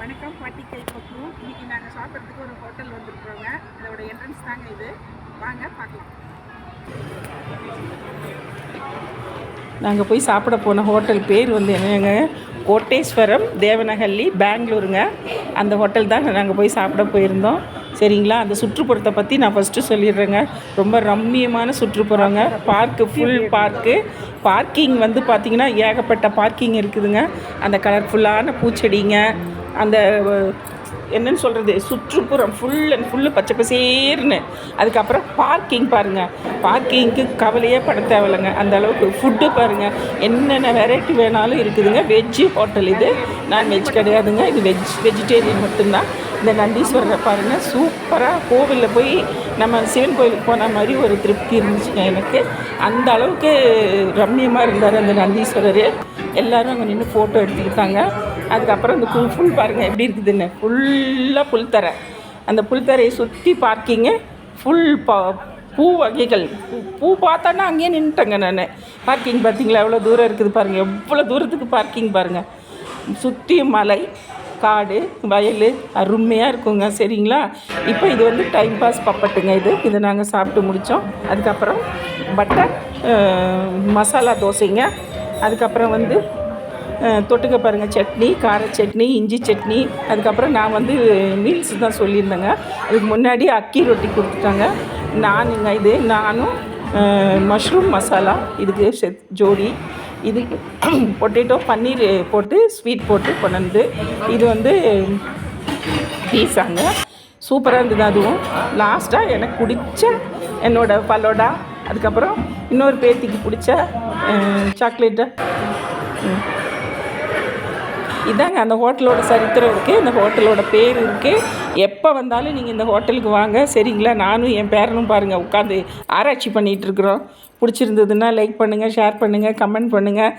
வணக்கம் பாட்டி கை பக்குவம். இன்னைக்கு நாங்கள் சாப்பிட்றதுக்கு ஒரு ஹோட்டல் வந்துருக்குறோங்க. இதோட என்ட்ரன்ஸ் தாங்க இது. வாங்க பார்க்கலாம். நாங்கள் போய் சாப்பிட போன ஹோட்டல் பேர் வந்து என்னங்க, கோட்டேஸ்வரம் தேவனஹள்ளி, பெங்களூருங்க. அந்த ஹோட்டல் தான் நாங்கள் போய் சாப்பிட போயிருந்தோம். சரிங்களா, அந்த சுற்றுப்புறத்தை பற்றி நான் ஃபஸ்ட்டு சொல்லிடுறேங்க. ரொம்ப ரம்மியமான சுற்றுப்புறங்க. Park, full park. பார்க்கிங் வந்து பார்த்திங்கன்னா ஏகப்பட்ட பார்க்கிங் இருக்குதுங்க. அந்த கலர்ஃபுல்லான பூச்செடிங்க, அந்த என்னென்னு சொல்கிறது, சுற்றுப்புறம் ஃபுல் அண்ட் ஃபுல்லு பச்சை பசேர்னு. அதுக்கப்புறம் பார்க்கிங் பாருங்கள், பார்க்கிங்க்கு கவலையே பட தேவையில்லைங்க. அந்த அளவுக்கு ஃபுட்டு பாருங்கள், என்னென்ன வெரைட்டி வேணாலும் இருக்குதுங்க. வெஜ்ஜு ஹோட்டல் இது, நான்வெஜ் கிடையாதுங்க. இது வெஜிடேரியன் மட்டும்தான். இந்த நந்தீஸ்வரரை பாருங்கள், சூப்பராக கோவிலில் போய் நம்ம சிவன் கோவிலுக்கு போன மாதிரி ஒரு திருப்தி இருந்துச்சுங்க எனக்கு. அந்த அளவுக்கு ரம்மியமாக இருந்தார் அந்த நந்தீஸ்வரர். எல்லோரும் அங்கே நின்று ஃபோட்டோ எடுத்துக்கிட்டாங்க. அதுக்கப்புறம் இந்த ஃபுல் பாருங்கள் எப்படி இருக்குதுன்னு, ஃபுல்லாக புல்தரை. அந்த புல்தரையை சுற்றி பார்க்கிங்கு ஃபுல் பூ வகைகள். பூ பார்த்தோன்னா அங்கேயே நின்றுட்டேங்க நான். பார்க்கிங் பார்த்திங்களா எவ்வளோ தூரம் இருக்குது பாருங்கள், எவ்வளோ தூரத்துக்கு பார்க்கிங் பாருங்கள். சுற்றி மலை, காடு, வயல், அருமையாக இருக்குங்க. சரிங்களா, இப்போ இது வந்து டைம் பாஸ் பப்பட்டுங்க. இது நாங்கள் சாப்பிட்டு முடித்தோம். அதுக்கப்புறம் பட்டர் மசாலா தோசைங்க. அதுக்கப்புறம் வந்து தொட்டுக்க பாருங்கள், சட்னி, கார சட்னி, இஞ்சி சட்னி. அதுக்கப்புறம் நான் வந்து மீல்ஸ் தான் சொல்லியிருந்தேங்க. அதுக்கு முன்னாடி அக்கி ரொட்டி கொடுத்துட்டாங்க. நானும் மஷ்ரூம் மசாலா இதுக்கு ஜோடி. இதுக்கு பொட்டேட்டோ பன்னீர் போட்டு ஸ்வீட் போட்டு கொண்டு இது வந்து பீஸாங்க. சூப்பராக இருந்தது. அதுவும் லாஸ்ட்டாக எனக்கு பிடிச்ச என்னோடய ஃபலோடா, அதுக்கப்புறம் இன்னொரு பேத்திக்கு பிடிச்ச சாக்லேட்டு. இதாங்க அந்த ஹோட்டலோட சரித்திரம் இருக்குது, இந்த ஹோட்டலோட பேர் இருக்குது. எப்போ வந்தாலும் நீங்கள் இந்த ஹோட்டலுக்கு வாங்க. சரிங்களா, நானும் என் பேரனும் பாருங்கள் உட்காந்து ஆராய்ச்சி பண்ணிகிட்ருக்குறோம். பிடிச்சிருந்ததுன்னா லைக் பண்ணுங்கள், ஷேர் பண்ணுங்கள், கமெண்ட் பண்ணுங்கள்.